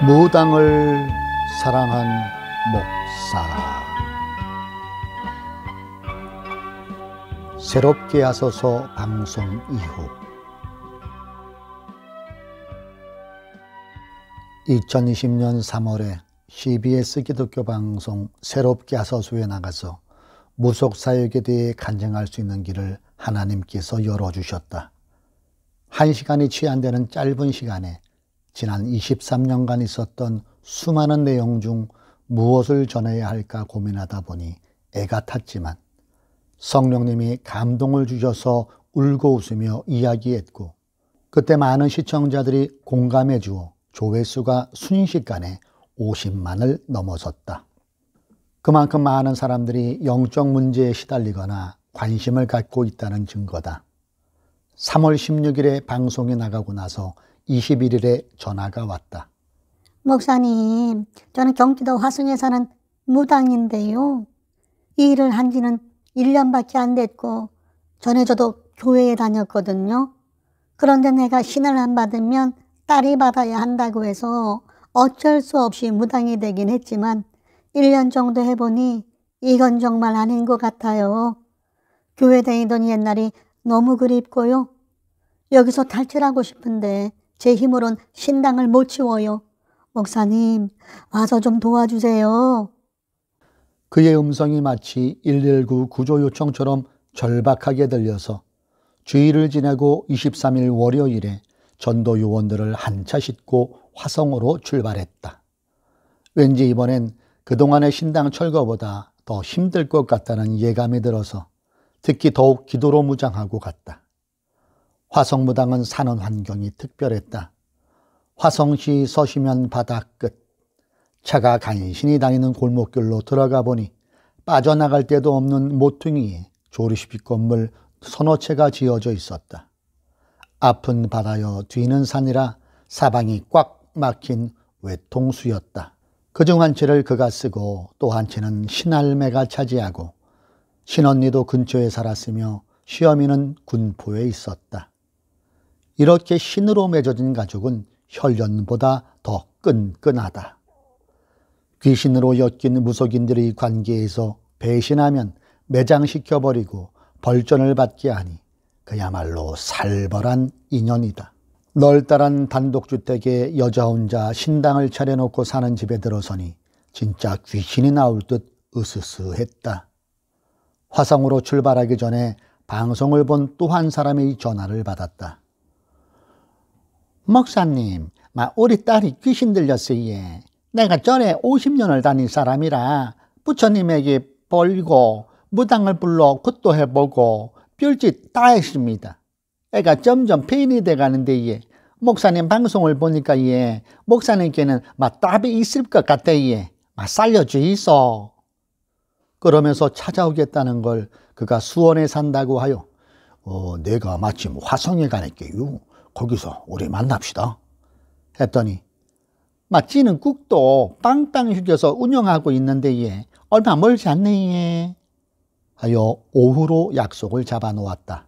무당을 사랑한 목사. 새롭게 하소서 방송 이후 2020년 3월에 CBS 기독교 방송 새롭게 하소서에 나가서 무속사역에 대해 간증할 수 있는 길을 하나님께서 열어주셨다. 1시간이 채 안 되는 짧은 시간에 지난 23년간 있었던 수많은 내용 중 무엇을 전해야 할까 고민하다 보니 애가 탔지만 성령님이 감동을 주셔서 울고 웃으며 이야기했고, 그때 많은 시청자들이 공감해 주어 조회수가 순식간에 50만을 넘어섰다. 그만큼 많은 사람들이 영적 문제에 시달리거나 관심을 갖고 있다는 증거다. 3월 16일에 방송에 나가고 나서 21일에 전화가 왔다. 목사님, 저는 경기도 화성에 사는 무당인데요. 이 일을 한 지는 1년밖에 안 됐고 전에 저도 교회에 다녔거든요. 그런데 내가 신을 안 받으면 딸이 받아야 한다고 해서 어쩔 수 없이 무당이 되긴 했지만 1년 정도 해보니 이건 정말 아닌 것 같아요. 교회 다니던 옛날이 너무 그립고요. 여기서 탈출하고 싶은데 제 힘으론 신당을 못 치워요. 목사님, 와서 좀 도와주세요. 그의 음성이 마치 119 구조 요청처럼 절박하게 들려서 주일을 지내고 23일 월요일에 전도 요원들을 한 차 싣고 화성으로 출발했다. 왠지 이번엔 그동안의 신당 철거보다 더 힘들 것 같다는 예감이 들어서 특히 더욱 기도로 무장하고 갔다. 화성무당은 사는 환경이 특별했다. 화성시 서시면 바다 끝, 차가 간신히 다니는 골목길로 들어가 보니 빠져나갈 데도 없는 모퉁이에 조립식 건물 서너 채가 지어져 있었다. 앞은 바다여 뒤는 산이라 사방이 꽉 막힌 외통수였다. 그중 한 채를 그가 쓰고 또 한 채는 신할매가 차지하고 신언니도 근처에 살았으며 시어미는 군포에 있었다. 이렇게 신으로 맺어진 가족은 혈연보다 더 끈끈하다. 귀신으로 엮인 무속인들의 관계에서 배신하면 매장시켜버리고 벌전을 받게 하니 그야말로 살벌한 인연이다. 널따란 단독주택에 여자 혼자 신당을 차려놓고 사는 집에 들어서니 진짜 귀신이 나올 듯 으스스했다. 화성으로 출발하기 전에 방송을 본 또 한 사람의 전화를 받았다. 목사님, 우리 딸이 귀신 들렸어요. 내가 전에 50년을 다닌 사람이라 부처님에게 벌고 무당을 불러 굿도 해보고 별짓 다 했습니다. 애가 점점 폐인이 돼가는데 목사님 방송을 보니까 목사님께는 답이 있을 것 같아. 살려주이소. 그러면서 찾아오겠다는 걸 그가 수원에 산다고 하여 내가 마침 화성에 가니까요. 거기서 우리 만납시다 했더니 찌는 국도 빵빵 휴겨서 운영하고 있는데 얼마 멀지 않네 하여 오후로 약속을 잡아놓았다.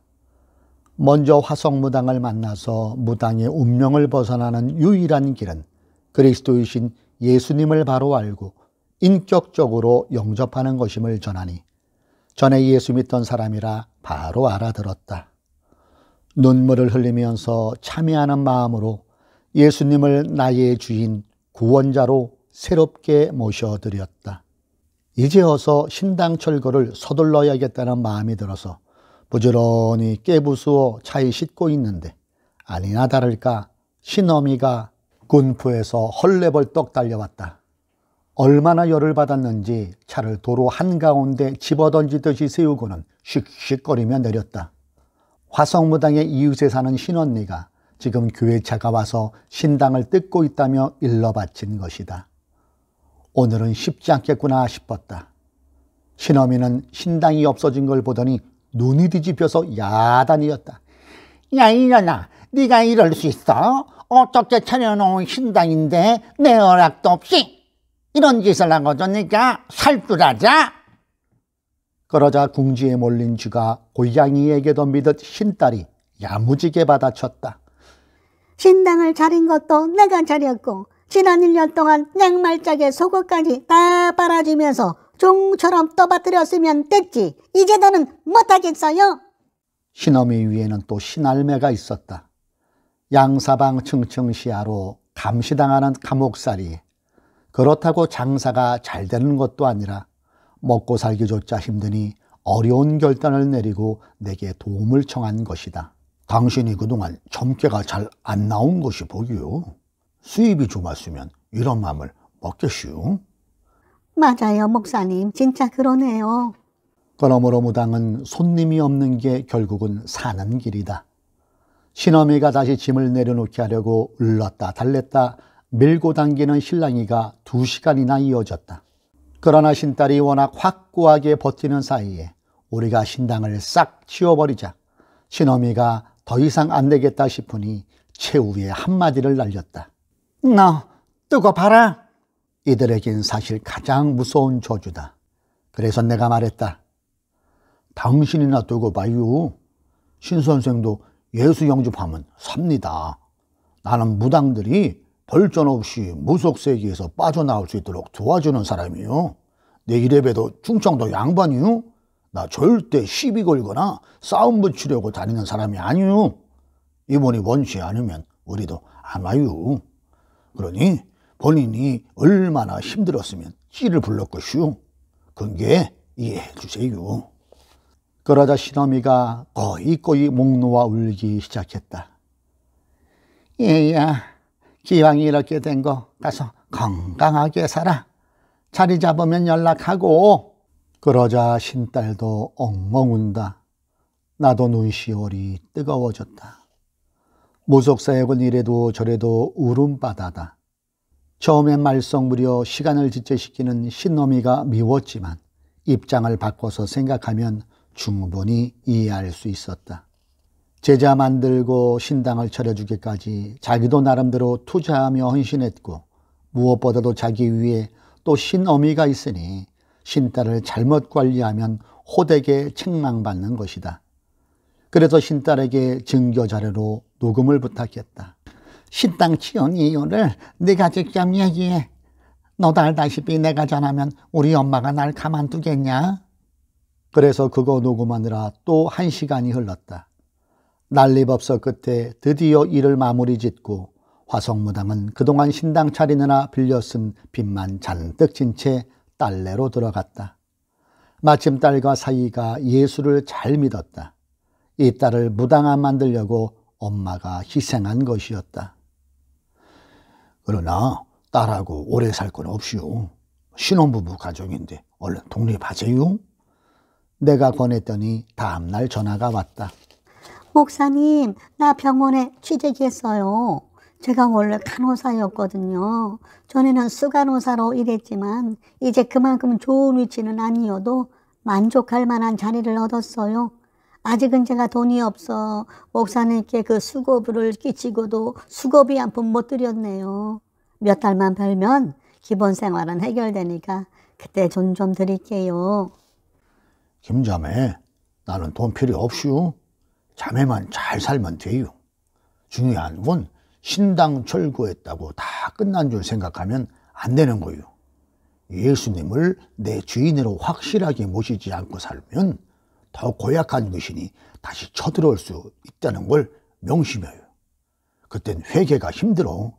먼저 화성무당을 만나서 무당의 운명을 벗어나는 유일한 길은 그리스도이신 예수님을 바로 알고 인격적으로 영접하는 것임을 전하니 전에 예수 믿던 사람이라 바로 알아들었다. 눈물을 흘리면서 참여하는 마음으로 예수님을 나의 주인 구원자로 새롭게 모셔드렸다. 이제 어서 신당 철거를 서둘러야겠다는 마음이 들어서 부지런히 깨부수어 차에 싣고 있는데 아니나 다를까 신어미가 군포에서 헐레벌떡 달려왔다. 얼마나 열을 받았는지 차를 도로 한가운데 집어던지듯이 세우고는 씩씩거리며 내렸다. 화성무당의 이웃에 사는 신언니가 지금 교회차가 와서 신당을 뜯고 있다며 일러 바친 것이다. 오늘은 쉽지 않겠구나 싶었다. 신어미는 신당이 없어진 걸 보더니 눈이 뒤집혀서 야단이었다. 야 이년아, 네가 이럴 수 있어? 어떻게 차려놓은 신당인데 내 허락도 없이 이런 짓을 하고도 네가 살뜰하자? 그러자 궁지에 몰린 쥐가 고양이에게 덤비듯 신딸이 야무지게 받아쳤다. 신당을 차린 것도 내가 차렸고 지난 1년 동안 양말짝에 속옷까지 다 빨아주면서 종처럼 떠받들였으면 됐지. 이제 너는 못하겠어요? 신어미 위에는 또 신할매가 있었다. 양사방 층층시야로 감시당하는 감옥살이. 그렇다고 장사가 잘 되는 것도 아니라 먹고 살기조차 힘드니 어려운 결단을 내리고 내게 도움을 청한 것이다. 당신이 그동안 점괘가 잘 안 나온 것이 보기요. 수입이 좋았으면 이런 마음을 먹겠슈. 맞아요, 목사님. 진짜 그러네요. 그러므로 무당은 손님이 없는 게 결국은 사는 길이다. 신어미가 다시 짐을 내려놓게 하려고 울렀다 달랬다 밀고 당기는 실랑이가 2시간이나 이어졌다. 그러나 신딸이 워낙 확고하게 버티는 사이에 우리가 신당을 싹 치워버리자 신어미가 더 이상 안 되겠다 싶으니 최후의 한마디를 날렸다. 너 뜨고 봐라. 이들에겐 사실 가장 무서운 저주다. 그래서 내가 말했다. 당신이나 뜨고 봐요. 신선생도 예수 영접하면 삽니다. 나는 무당들이 벌전 없이 무속세계에서 빠져나올 수 있도록 도와주는 사람이요. 내 이래봬도 충청도 양반이요. 나 절대 시비 걸거나 싸움 붙이려고 다니는 사람이 아니요. 이분이 원치 않으면 우리도 안 와요. 그러니 본인이 얼마나 힘들었으면 찌를 불렀 것이요. 그게 이해해 주세요. 그러자 신어미가 거의 목 놓아 울기 시작했다. 얘야, 기왕 이렇게 된 거 가서 건강하게 살아. 자리 잡으면 연락하고. 그러자 신딸도 엉엉 운다. 나도 눈시울이 뜨거워졌다. 무속사역은 이래도 저래도 울음바다다. 처음엔 말썽부려 시간을 지체시키는 신어미가 미웠지만 입장을 바꿔서 생각하면 충분히 이해할 수 있었다. 제자 만들고 신당을 차려주기까지 자기도 나름대로 투자하며 헌신했고 무엇보다도 자기 위에 또 신어미가 있으니 신딸을 잘못 관리하면 호되게 책망받는 것이다. 그래서 신딸에게 증거 자료로 녹음을 부탁했다. 신당 치운 이유를 네가 직접 얘기해. 너도 알다시피 내가 전하면 우리 엄마가 날 가만두겠냐? 그래서 그거 녹음하느라 또 1시간이 흘렀다. 난리법석 끝에 드디어 일을 마무리 짓고 화성무당은 그동안 신당 차리느라 빌려 쓴 빚만 잔뜩 진 채 딸내로 들어갔다. 마침 딸과 사이가 예수를 잘 믿었다. 이 딸을 무당안 만들려고 엄마가 희생한 것이었다. 그러나 딸하고 오래 살 건 없이요. 신혼부부 가정인데 얼른 독립하세요. 내가 권했더니 다음날 전화가 왔다. 목사님, 나 병원에 취직했어요. 제가 원래 간호사였거든요. 전에는 수간호사로 일했지만 이제 그만큼 좋은 위치는 아니어도 만족할 만한 자리를 얻었어요. 아직은 제가 돈이 없어 목사님께 그 수고비를 끼치고도 수고비 한 푼 못 드렸네요. 몇 달만 벌면 기본 생활은 해결되니까 그때 돈 좀 드릴게요. 김자매, 나는 돈 필요 없슈. 자매만 잘 살면 돼요. 중요한 건 신당 철거했다고 다 끝난 줄 생각하면 안 되는 거예요. 예수님을 내 주인으로 확실하게 모시지 않고 살면 더 고약한 귀신이 다시 쳐들어올 수 있다는 걸 명심해요. 그땐 회개가 힘들어.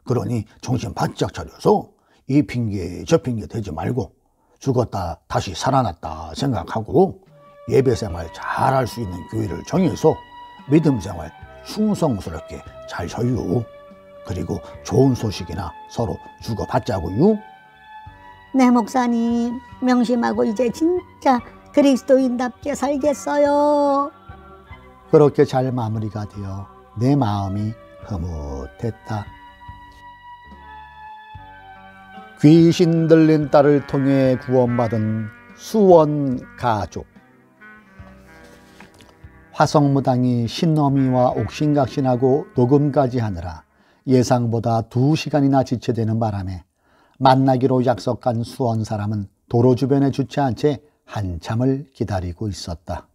그러니 정신 바짝 차려서 이 핑계 저 핑계 대지 말고 죽었다 다시 살아났다 생각하고 예배생활 잘할 수 있는 교회를 정해서 믿음생활 충성스럽게 잘 서요. 그리고 좋은 소식이나 서로 주고받자고요. 네, 목사님. 명심하고 이제 진짜 그리스도인답게 살겠어요. 그렇게 잘 마무리가 되어 내 마음이 흐뭇했다. 귀신 들린 딸을 통해 구원받은 수원 가족. 화성무당이 신어미와 옥신각신하고 녹음까지 하느라 예상보다 2시간이나 지체되는 바람에 만나기로 약속한 수원 사람은 도로 주변에 주차한 채 한참을 기다리고 있었다.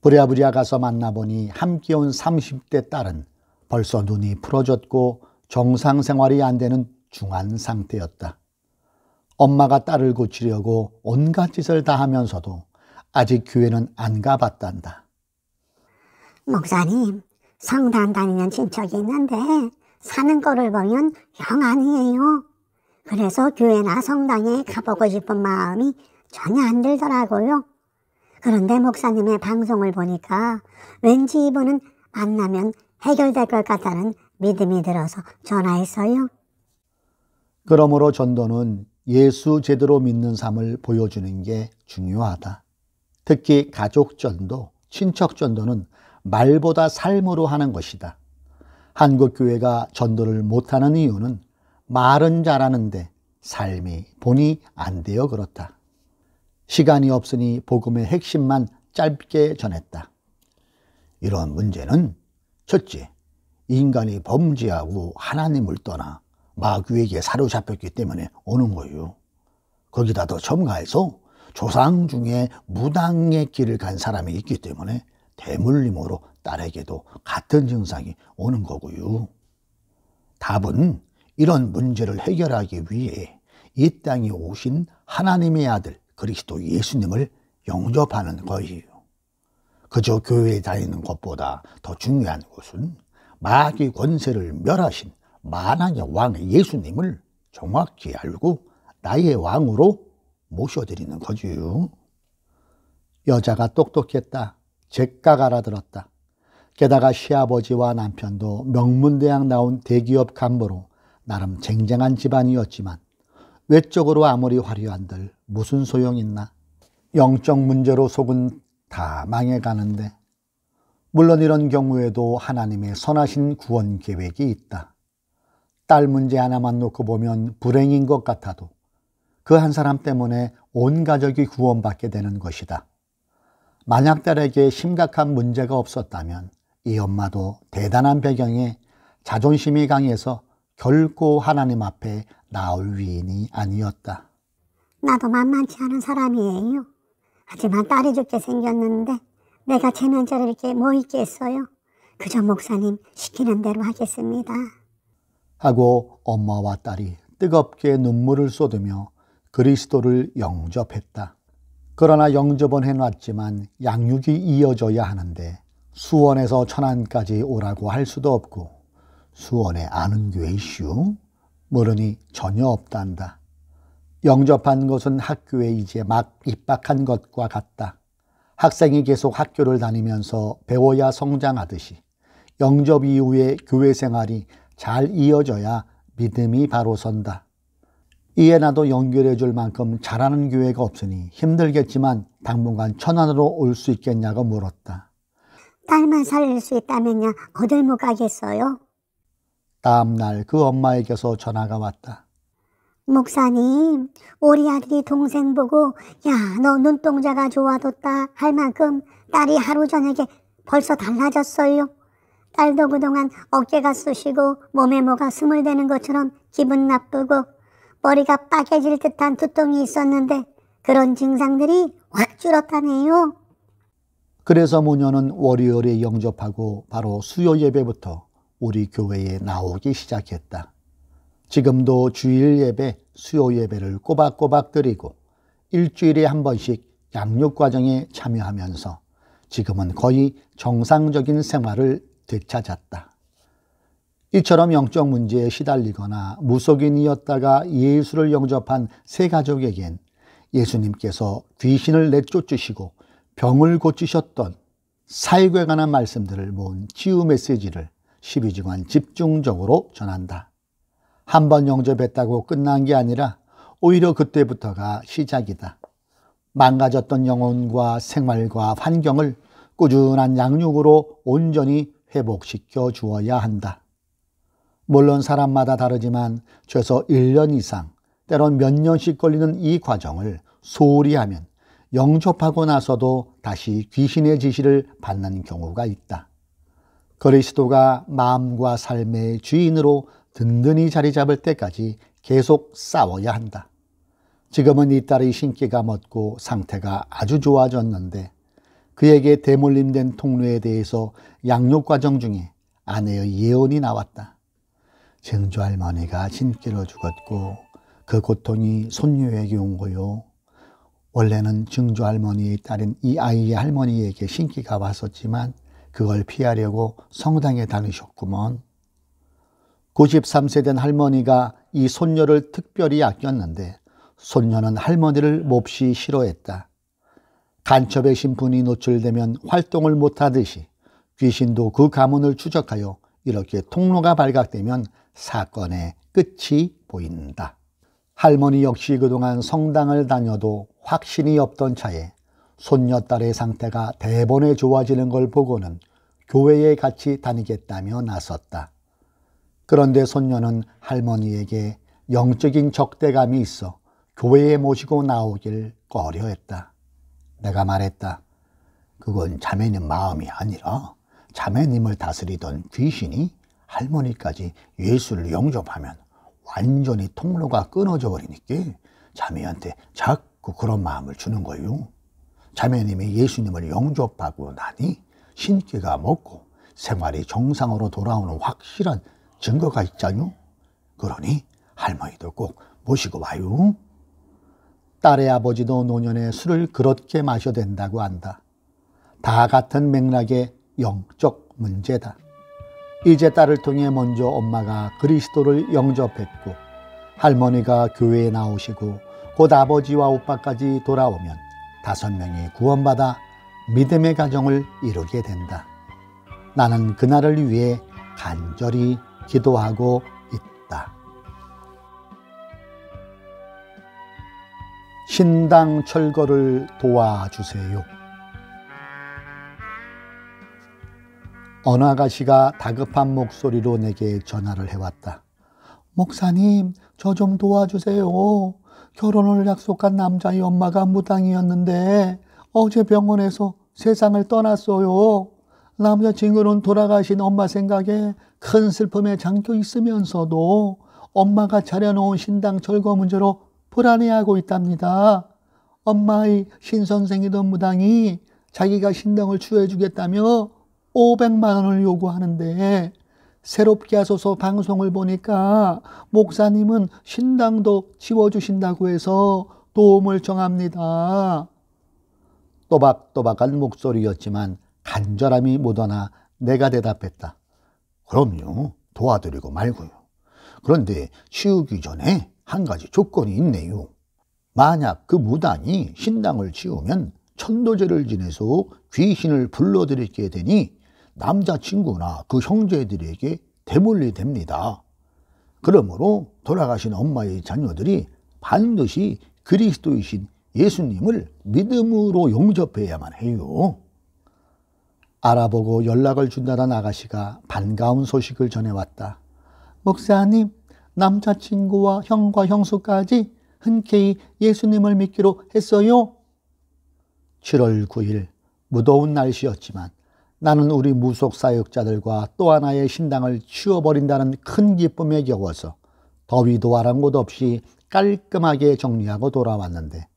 부랴부랴 가서 만나보니 함께 온 30대 딸은 벌써 눈이 풀어졌고 정상 생활이 안 되는 중한 상태였다. 엄마가 딸을 고치려고 온갖 짓을 다 하면서도 아직 교회는 안 가봤단다. 목사님, 성당 다니는 친척이 있는데 사는 꼴을 보면 영 아니에요. 그래서 교회나 성당에 가보고 싶은 마음이 전혀 안 들더라고요. 그런데 목사님의 방송을 보니까 왠지 이분은 만나면 해결될 것 같다는 믿음이 들어서 전화했어요. 그러므로 전도는 예수 제대로 믿는 삶을 보여주는 게 중요하다. 특히 가족 전도, 친척 전도는 말보다 삶으로 하는 것이다. 한국 교회가 전도를 못하는 이유는 말은 잘하는데 삶이 본이 안 되어 그렇다. 시간이 없으니 복음의 핵심만 짧게 전했다. 이런 문제는 첫째, 인간이 범죄하고 하나님을 떠나 마귀에게 사로잡혔기 때문에 오는 거예요. 거기다 더 첨가해서 조상 중에 무당의 길을 간 사람이 있기 때문에 대물림으로 딸에게도 같은 증상이 오는 거고요. 답은 이런 문제를 해결하기 위해 이 땅에 오신 하나님의 아들 그리스도 예수님을 영접하는 거예요. 그저 교회에 다니는 것보다 더 중요한 것은 마귀 권세를 멸하신 만왕의 왕 예수님을 정확히 알고 나의 왕으로 모셔드리는 거지요. 여자가 똑똑했다. 제깍 알아들었다. 게다가 시아버지와 남편도 명문대학 나온 대기업 간부로 나름 쟁쟁한 집안이었지만 외적으로 아무리 화려한들 무슨 소용 있나. 영적 문제로 속은 다 망해가는데. 물론 이런 경우에도 하나님의 선하신 구원 계획이 있다. 딸 문제 하나만 놓고 보면 불행인 것 같아도 그 한 사람 때문에 온 가족이 구원받게 되는 것이다. 만약 딸에게 심각한 문제가 없었다면 이 엄마도 대단한 배경에 자존심이 강해서 결코 하나님 앞에 나올 위인이 아니었다. 나도 만만치 않은 사람이에요. 하지만 딸이 죽게 생겼는데 내가 체면죄를 이렇게 뭐 있겠어요. 그저 목사님 시키는 대로 하겠습니다. 하고 엄마와 딸이 뜨겁게 눈물을 쏟으며 그리스도를 영접했다. 그러나 영접은 해놨지만 양육이 이어져야 하는데 수원에서 천안까지 오라고 할 수도 없고 수원에 아는 교회 이슈 모르니 전혀 없단다. 영접한 것은 학교에 이제 막 입학한 것과 같다. 학생이 계속 학교를 다니면서 배워야 성장하듯이 영접 이후에 교회 생활이 잘 이어져야 믿음이 바로 선다. 이에 나도 연결해 줄 만큼 잘하는 교회가 없으니 힘들겠지만 당분간 천안으로 올 수 있겠냐고 물었다. 딸만 살릴 수 있다면야 어딜 못 가겠어요? 다음 날 그 엄마에게서 전화가 왔다. 목사님, 우리 아들이 동생 보고 야, 너 눈동자가 좋아졌다 할 만큼 딸이 하루 저녁에 벌써 달라졌어요. 딸도 그동안 어깨가 쑤시고 몸에 뭐가 스물대는 것처럼 기분 나쁘고 머리가 빠개질 듯한 두통이 있었는데 그런 증상들이 확 줄었다네요. 그래서 모녀는 월요일에 영접하고 바로 수요 예배부터 우리 교회에 나오기 시작했다. 지금도 주일 예배, 수요 예배를 꼬박꼬박 드리고 일주일에 한 번씩 양육 과정에 참여하면서 지금은 거의 정상적인 생활을 되찾았다. 이처럼 영적 문제에 시달리거나 무속인이었다가 예수를 영접한 세 가족에겐 예수님께서 귀신을 내쫓으시고 병을 고치셨던 사역에 관한 말씀들을 모은 치유 메시지를 12주간 집중적으로 전한다. 한 번 영접했다고 끝난 게 아니라 오히려 그때부터가 시작이다. 망가졌던 영혼과 생활과 환경을 꾸준한 양육으로 온전히 회복시켜 주어야 한다. 물론 사람마다 다르지만 최소 1년 이상, 때론 몇 년씩 걸리는 이 과정을 소홀히 하면 영접하고 나서도 다시 귀신의 지시를 받는 경우가 있다. 그리스도가 마음과 삶의 주인으로 든든히 자리 잡을 때까지 계속 싸워야 한다. 지금은 이 딸의 신기가 멎고 상태가 아주 좋아졌는데 그에게 대물림된 통로에 대해서 양육 과정 중에 아내의 예언이 나왔다. 증조 할머니가 신기로 죽었고 그 고통이 손녀에게 온 거요. 원래는 증조 할머니의 딸인 이 아이의 할머니에게 신기가 왔었지만 그걸 피하려고 성당에 다니셨구먼. 93세 된 할머니가 이 손녀를 특별히 아꼈는데 손녀는 할머니를 몹시 싫어했다. 간첩의 신분이 노출되면 활동을 못하듯이 귀신도 그 가문을 추적하여 이렇게 통로가 발각되면 사건의 끝이 보인다. 할머니 역시 그동안 성당을 다녀도 확신이 없던 차에 손녀딸의 상태가 대번에 좋아지는 걸 보고는 교회에 같이 다니겠다며 나섰다. 그런데 손녀는 할머니에게 영적인 적대감이 있어 교회에 모시고 나오길 꺼려했다. 내가 말했다. 그건 자매님 마음이 아니라 자매님을 다스리던 귀신이 할머니까지 예수를 영접하면 완전히 통로가 끊어져 버리니까 자매한테 자꾸 그런 마음을 주는 거예요. 자매님이 예수님을 영접하고 나니 신기가 먹고 생활이 정상으로 돌아오는 확실한 증거가 있잖요. 그러니 할머니도 꼭 모시고 와요. 딸의 아버지도 노년에 술을 그렇게 마셔댄다고 한다. 다 같은 맥락의 영적 문제다. 이제 딸을 통해 먼저 엄마가 그리스도를 영접했고 할머니가 교회에 나오시고 곧 아버지와 오빠까지 돌아오면 5명이 구원받아 믿음의 가정을 이루게 된다. 나는 그날을 위해 간절히 기도하고 있다. 신당 철거를 도와주세요. 어느 아가씨가 다급한 목소리로 내게 전화를 해왔다. 목사님, 저 좀 도와주세요. 결혼을 약속한 남자의 엄마가 무당이었는데 어제 병원에서 세상을 떠났어요. 남자친구는 돌아가신 엄마 생각에 큰 슬픔에 잠겨 있으면서도 엄마가 차려놓은 신당 철거 문제로 불안해하고 있답니다. 엄마의 신선생이던 무당이 자기가 신당을 추해주겠다며 500만 원을 요구하는데 새롭게 하소서 방송을 보니까 목사님은 신당도 지워주신다고 해서 도움을 청합니다. 또박또박한 목소리였지만 간절함이 묻어나 내가 대답했다. 그럼요, 도와드리고 말고요. 그런데 치우기 전에 한 가지 조건이 있네요. 만약 그 무당이 신당을 치우면 천도제를 지내서 귀신을 불러들이게 되니 남자친구나 그 형제들에게 대물리 됩니다. 그러므로 돌아가신 엄마의 자녀들이 반드시 그리스도이신 예수님을 믿음으로 영접해야만 해요. 알아보고 연락을 준다던 아가씨가 반가운 소식을 전해왔다. 목사님, 남자친구와 형과 형수까지 흔쾌히 예수님을 믿기로 했어요. 7월 9일 무더운 날씨였지만 나는 우리 무속 사역자들과 또 하나의 신당을 치워버린다는 큰 기쁨에 겨워서 더위도 아랑곳 없이 깔끔하게 정리하고 돌아왔는데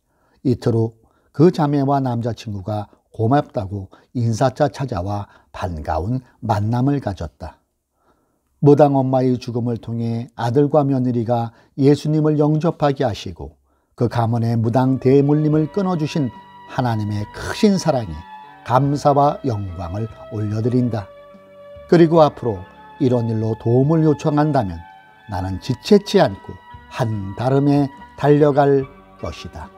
이틀 후 그 자매와 남자친구가 고맙다고 인사차 찾아와 반가운 만남을 가졌다. 무당 엄마의 죽음을 통해 아들과 며느리가 예수님을 영접하게 하시고 그 가문의 무당 대물림을 끊어주신 하나님의 크신 사랑에 감사와 영광을 올려드린다. 그리고 앞으로 이런 일로 도움을 요청한다면 나는 지체치 않고 한달음에 달려갈 것이다.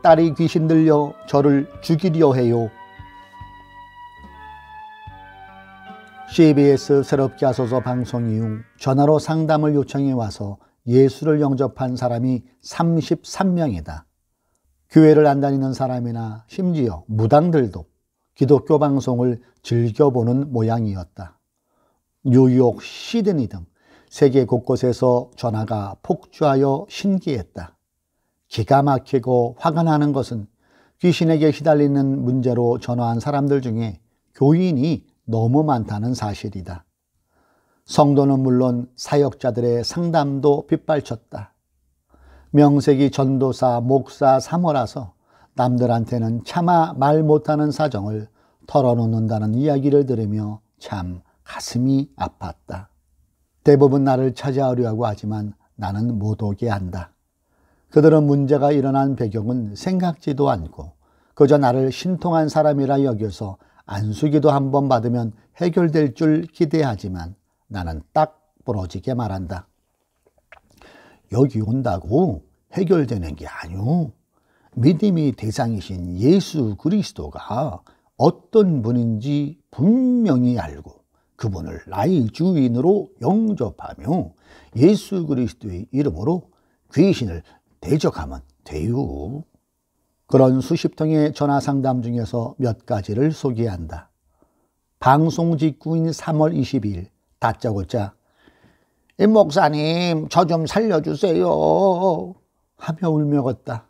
딸이 귀신 들려 저를 죽이려 해요. CBS 새롭게 하소서 방송 이후 전화로 상담을 요청해 와서 예수를 영접한 사람이 33명이다. 교회를 안 다니는 사람이나 심지어 무당들도 기독교 방송을 즐겨보는 모양이었다. 뉴욕, 시드니 등 세계 곳곳에서 전화가 폭주하여 신기했다. 기가 막히고 화가 나는 것은 귀신에게 시달리는 문제로 전화한 사람들 중에 교인이 너무 많다는 사실이다. 성도는 물론 사역자들의 상담도 빗발쳤다. 명색이 전도사, 목사, 사모라서 남들한테는 차마 말 못하는 사정을 털어놓는다는 이야기를 들으며 참 가슴이 아팠다. 대부분 나를 찾아오려고 하지만 나는 못 오게 한다. 그들은 문제가 일어난 배경은 생각지도 않고 그저 나를 신통한 사람이라 여겨서 안수기도 한번 받으면 해결될 줄 기대하지만 나는 딱 부러지게 말한다. 여기 온다고 해결되는 게 아니오. 믿음의 대상이신 예수 그리스도가 어떤 분인지 분명히 알고 그분을 나의 주인으로 영접하며 예수 그리스도의 이름으로 귀신을 대적하면 돼요. 그런 수십 통의 전화 상담 중에서 몇 가지를 소개한다. 방송 직후인 3월 22일 다짜고짜 목사님 저 좀 살려주세요 하며 울며 걷다.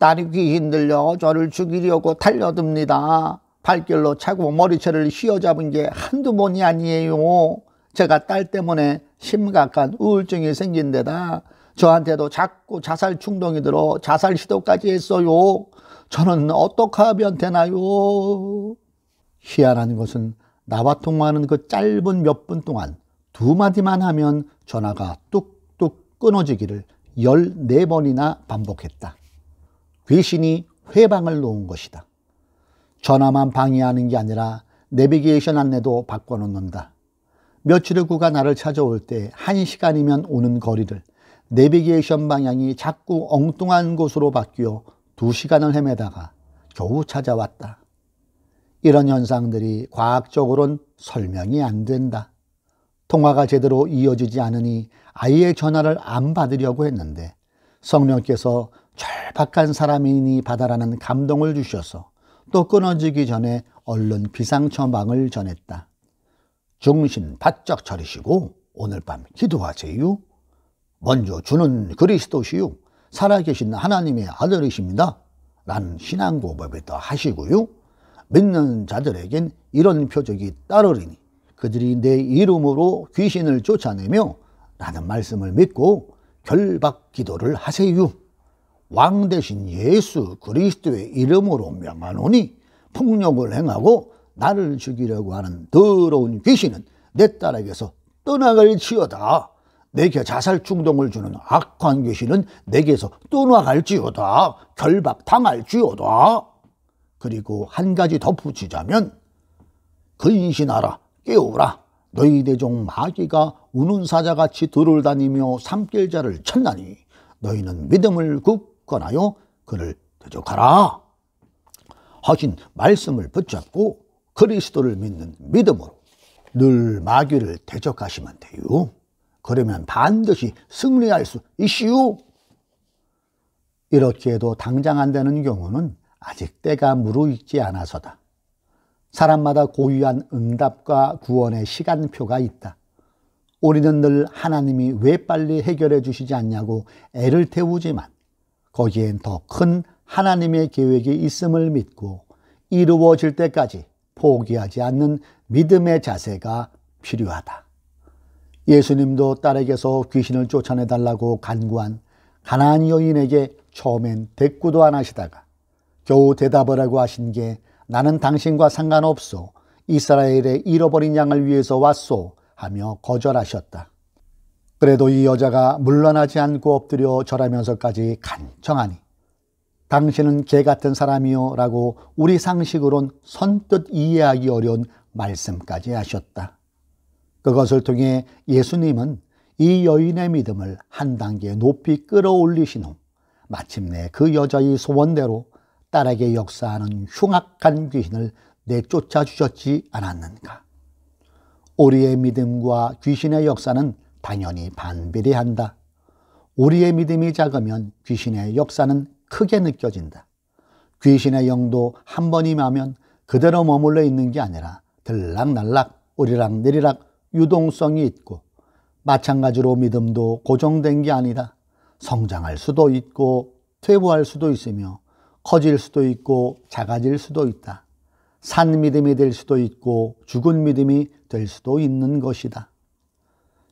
딸이 귀신 들려 저를 죽이려고 달려듭니다. 발길로 차고 머리채를 휘어잡은 게 한두 번이 아니에요. 제가 딸 때문에 심각한 우울증이 생긴 데다 저한테도 자꾸 자살 충동이 들어 자살 시도까지 했어요. 저는 어떻게 하면 되나요? 희한한 것은 나와 통화하는 그 짧은 몇 분 동안 두 마디만 하면 전화가 뚝뚝 끊어지기를 14번이나 반복했다. 귀신이 회방을 놓은 것이다. 전화만 방해하는 게 아니라 내비게이션 안내도 바꿔놓는다. 며칠 후 그가 나를 찾아올 때 1시간이면 오는 거리를 내비게이션 방향이 자꾸 엉뚱한 곳으로 바뀌어 2시간을 헤매다가 겨우 찾아왔다. 이런 현상들이 과학적으로는 설명이 안 된다. 통화가 제대로 이어지지 않으니 아예 전화를 안 받으려고 했는데 성령께서 절박한 사람이니 받아라는 감동을 주셔서 또 끊어지기 전에 얼른 비상처방을 전했다. 정신 바짝 차리시고 오늘 밤 기도하세요. 먼저 주는 그리스도시요 살아계신 하나님의 아들이십니다. 라는 신앙고백부터 하시고요. 믿는 자들에겐 이런 표적이 따르리니 그들이 내 이름으로 귀신을 쫓아내며 라는 말씀을 믿고 결박 기도를 하세요. 왕 대신 예수 그리스도의 이름으로 명하노니 폭력을 행하고 나를 죽이려고 하는 더러운 귀신은 내 딸에게서 떠나갈지어다. 내게 자살 충동을 주는 악한 귀신은 내게서 떠나갈지어다. 결박당할지어다. 그리고 한 가지 덧붙이자면 근신하라 깨우라. 너희 대종 마귀가 우는 사자같이 들어다니며 삼킬자를 찾나니 너희는 믿음을 굳건하여 그를 대적하라 하신 말씀을 붙잡고 그리스도를 믿는 믿음으로 늘 마귀를 대적하시면 돼요. 그러면 반드시 승리할 수 있시오. 이렇게 해도 당장 안 되는 경우는 아직 때가 무르익지 않아서다. 사람마다 고유한 응답과 구원의 시간표가 있다. 우리는 늘 하나님이 왜 빨리 해결해 주시지 않냐고 애를 태우지만 거기엔 더 큰 하나님의 계획이 있음을 믿고 이루어질 때까지 포기하지 않는 믿음의 자세가 필요하다. 예수님도 딸에게서 귀신을 쫓아내달라고 간구한 가나안 여인에게 처음엔 대꾸도 안 하시다가 겨우 대답을 하고 하신 게 나는 당신과 상관없소. 이스라엘의 잃어버린 양을 위해서 왔소. 하며 거절하셨다. 그래도 이 여자가 물러나지 않고 엎드려 절하면서까지 간청하니 당신은 개 같은 사람이요 라고 우리 상식으론 선뜻 이해하기 어려운 말씀까지 하셨다. 그것을 통해 예수님은 이 여인의 믿음을 한 단계 높이 끌어올리신 후 마침내 그 여자의 소원대로 딸에게 역사하는 흉악한 귀신을 내쫓아 주셨지 않았는가. 우리의 믿음과 귀신의 역사는 당연히 반비례한다. 우리의 믿음이 작으면 귀신의 역사는 크게 느껴진다. 귀신의 영도 한 번 임하면 그대로 머물러 있는 게 아니라 들락날락 오리락내리락 유동성이 있고 마찬가지로 믿음도 고정된 게 아니다. 성장할 수도 있고 퇴보할 수도 있으며 커질 수도 있고 작아질 수도 있다. 산 믿음이 될 수도 있고 죽은 믿음이 될 수도 있는 것이다.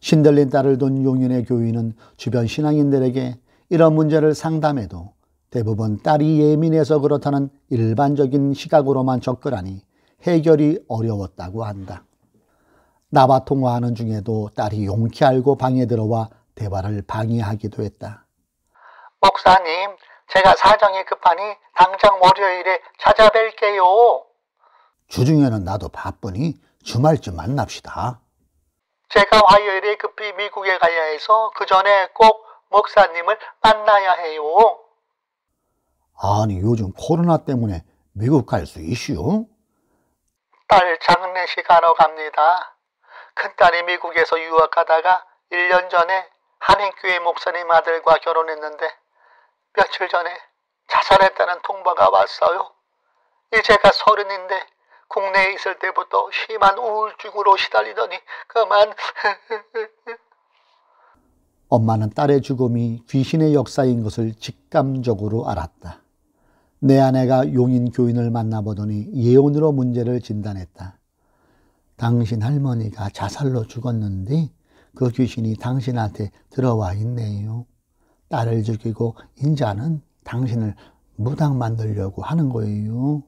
신들린 딸을 둔 용인의 교인은 주변 신앙인들에게 이런 문제를 상담해도 대부분 딸이 예민해서 그렇다는 일반적인 시각으로만 접근하니 해결이 어려웠다고 한다. 나와 통화하는 중에도 딸이 용케 알고 방에 들어와 대화를 방해하기도 했다. 목사님, 제가 사정이 급하니 당장 월요일에 찾아뵐게요. 주중에는 나도 바쁘니 주말쯤 만납시다. 제가 화요일에 급히 미국에 가야 해서 그 전에 꼭 목사님을 만나야 해요. 아니, 요즘 코로나 때문에 미국 갈 수 있슈? 딸 장례식 하러 갑니다. 큰딸이 미국에서 유학하다가 1년 전에 한인교회 목사님 아들과 결혼했는데 며칠 전에 자살했다는 통보가 왔어요. 이제가 30인데 국내에 있을 때부터 심한 우울증으로 시달리더니 그만. 엄마는 딸의 죽음이 귀신의 역사인 것을 직감적으로 알았다. 내 아내가 용인 교인을 만나보더니 예언으로 문제를 진단했다. 당신 할머니가 자살로 죽었는데 그 귀신이 당신한테 들어와 있네요. 딸을 죽이고 인자는 당신을 무당 만들려고 하는 거예요.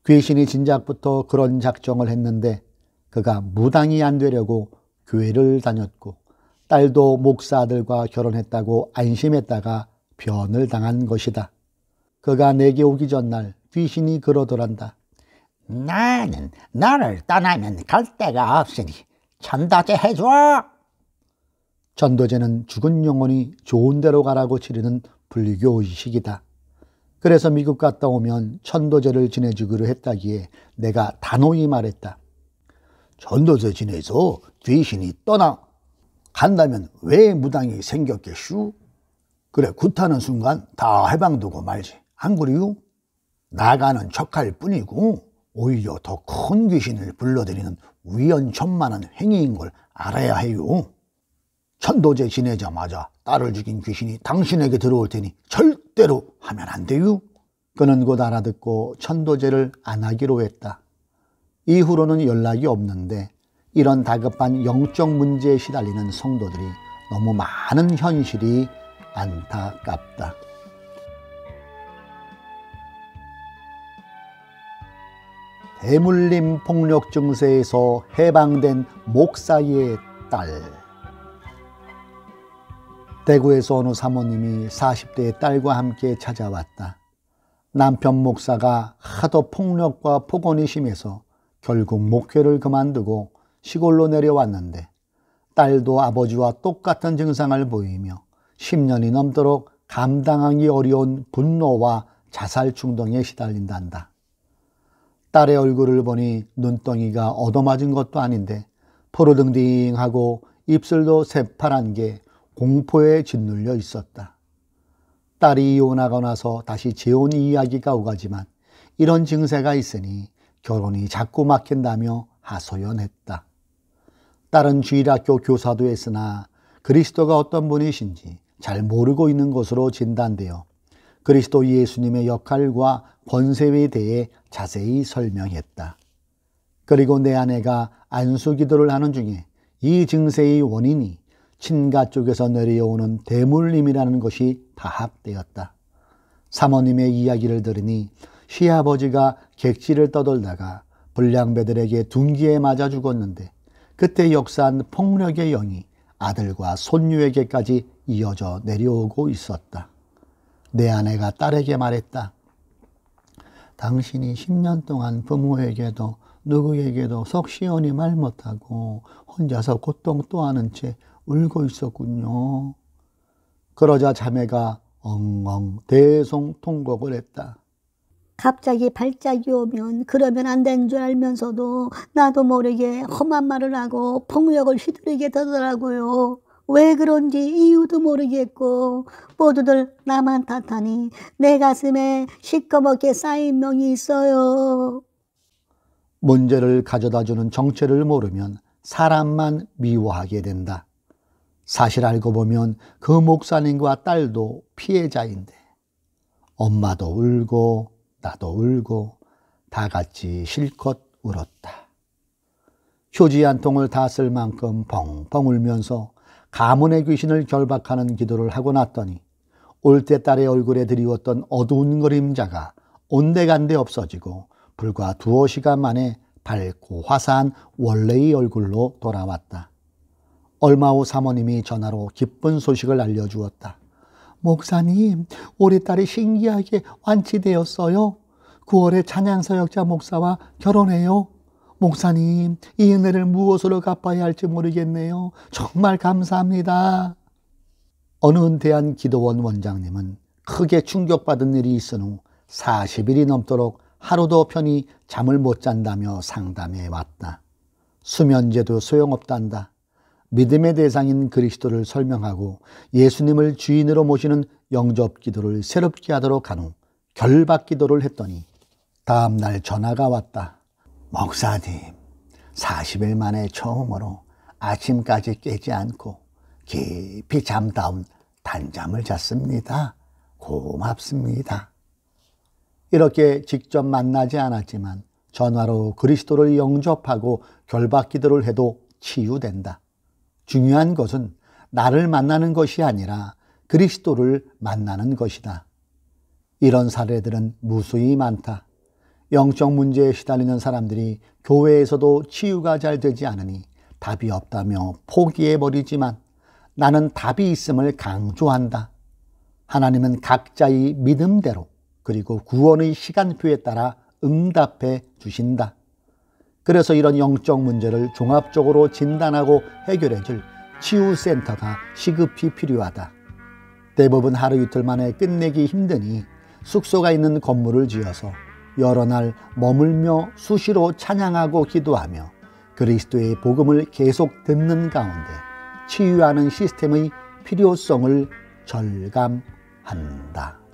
귀신이 진작부터 그런 작정을 했는데 그가 무당이 안 되려고 교회를 다녔고 딸도 목사 아들과 결혼했다고 안심했다가 변을 당한 것이다. 그가 내게 오기 전날 귀신이 그러더란다. 나는 너를 떠나면 갈 데가 없으니 천도제 해줘. 천도제는 죽은 영혼이 좋은 데로 가라고 치르는 불교 의식이다. 그래서 미국 갔다 오면 천도제를 지내주기로 했다기에 내가 단호히 말했다. 천도제 지내서 귀신이 떠나간다면 왜 무당이 생겼겠슈? 그래, 굿하는 순간 다 해방되고 말지. 안 그래요? 나가는 척할 뿐이고 오히려 더 큰 귀신을 불러들이는 위헌천만한 행위인 걸 알아야 해요. 천도제 지내자마자 딸을 죽인 귀신이 당신에게 들어올 테니 절대로 하면 안 돼요. 그는 곧 알아듣고 천도제를 안 하기로 했다. 이후로는 연락이 없는데 이런 다급한 영적 문제에 시달리는 성도들이 너무 많은 현실이 안타깝다. 대물림 폭력 증세에서 해방된 목사의 딸. 대구에서 어느 사모님이 40대의 딸과 함께 찾아왔다. 남편 목사가 하도 폭력과 폭언이 심해서 결국 목회를 그만두고 시골로 내려왔는데 딸도 아버지와 똑같은 증상을 보이며 10년이 넘도록 감당하기 어려운 분노와 자살 충동에 시달린단다. 딸의 얼굴을 보니 눈덩이가 얻어맞은 것도 아닌데 포르등딩하고 입술도 새파란 게 공포에 짓눌려 있었다. 딸이 이혼하고 나서 다시 재혼 이야기가 오가지만 이런 증세가 있으니 결혼이 자꾸 막힌다며 하소연했다. 딸은 주일학교 교사도 했으나 그리스도가 어떤 분이신지 잘 모르고 있는 것으로 진단되어 그리스도 예수님의 역할과 권세에 대해 자세히 설명했다. 그리고 내 아내가 안수기도를 하는 중에 이 증세의 원인이 친가 쪽에서 내려오는 대물림이라는 것이 파악되었다. 사모님의 이야기를 들으니 시아버지가 객지를 떠돌다가 불량배들에게 둔기에 맞아 죽었는데 그때 역사한 폭력의 영이 아들과 손녀에게까지 이어져 내려오고 있었다. 내 아내가 딸에게 말했다. 당신이 10년 동안 부모에게도 누구에게도 속 시원히 말 못하고 혼자서 고통 또하는 채 울고 있었군요. 그러자 자매가 엉엉 대성통곡을 했다. 갑자기 발작이 오면 그러면 안 되는 줄 알면서도 나도 모르게 험한 말을 하고 폭력을 휘두르게 되더라고요. 왜 그런지 이유도 모르겠고 모두들 나만 탓하니 내 가슴에 시꺼멓게 쌓인 명이 있어요. 문제를 가져다주는 정체를 모르면 사람만 미워하게 된다. 사실 알고 보면 그 목사님과 딸도 피해자인데 엄마도 울고 나도 울고 다 같이 실컷 울었다. 휴지 한 통을 다 쓸 만큼 펑펑 울면서 가문의 귀신을 결박하는 기도를 하고 났더니 올 때 딸의 얼굴에 드리웠던 어두운 그림자가 온데간데 없어지고 불과 두어 시간 만에 밝고 화사한 원래의 얼굴로 돌아왔다. 얼마 후 사모님이 전화로 기쁜 소식을 알려주었다. 목사님, 우리 딸이 신기하게 완치되었어요. 9월에 찬양사역자 목사와 결혼해요. 목사님, 이 은혜를 무엇으로 갚아야 할지 모르겠네요. 정말 감사합니다. 어느 은퇴한 기도원 원장님은 크게 충격받은 일이 있은 후 40일이 넘도록 하루도 편히 잠을 못 잔다며 상담해 왔다. 수면제도 소용없단다. 믿음의 대상인 그리스도를 설명하고 예수님을 주인으로 모시는 영접 기도를 새롭게 하도록 한 후 결박 기도를 했더니 다음 날 전화가 왔다. 목사님, 40일 만에 처음으로 아침까지 깨지 않고 깊이 잠다운 단잠을 잤습니다. 고맙습니다. 이렇게 직접 만나지 않았지만 전화로 그리스도를 영접하고 결박 기도를 해도 치유된다. 중요한 것은 나를 만나는 것이 아니라 그리스도를 만나는 것이다. 이런 사례들은 무수히 많다. 영적 문제에 시달리는 사람들이 교회에서도 치유가 잘 되지 않으니 답이 없다며 포기해버리지만 나는 답이 있음을 강조한다. 하나님은 각자의 믿음대로 그리고 구원의 시간표에 따라 응답해 주신다. 그래서 이런 영적 문제를 종합적으로 진단하고 해결해 줄 치유센터가 시급히 필요하다. 대부분 하루 이틀 만에 끝내기 힘드니 숙소가 있는 건물을 지어서 여러 날 머물며 수시로 찬양하고 기도하며 그리스도의 복음을 계속 듣는 가운데 치유하는 시스템의 필요성을 절감한다.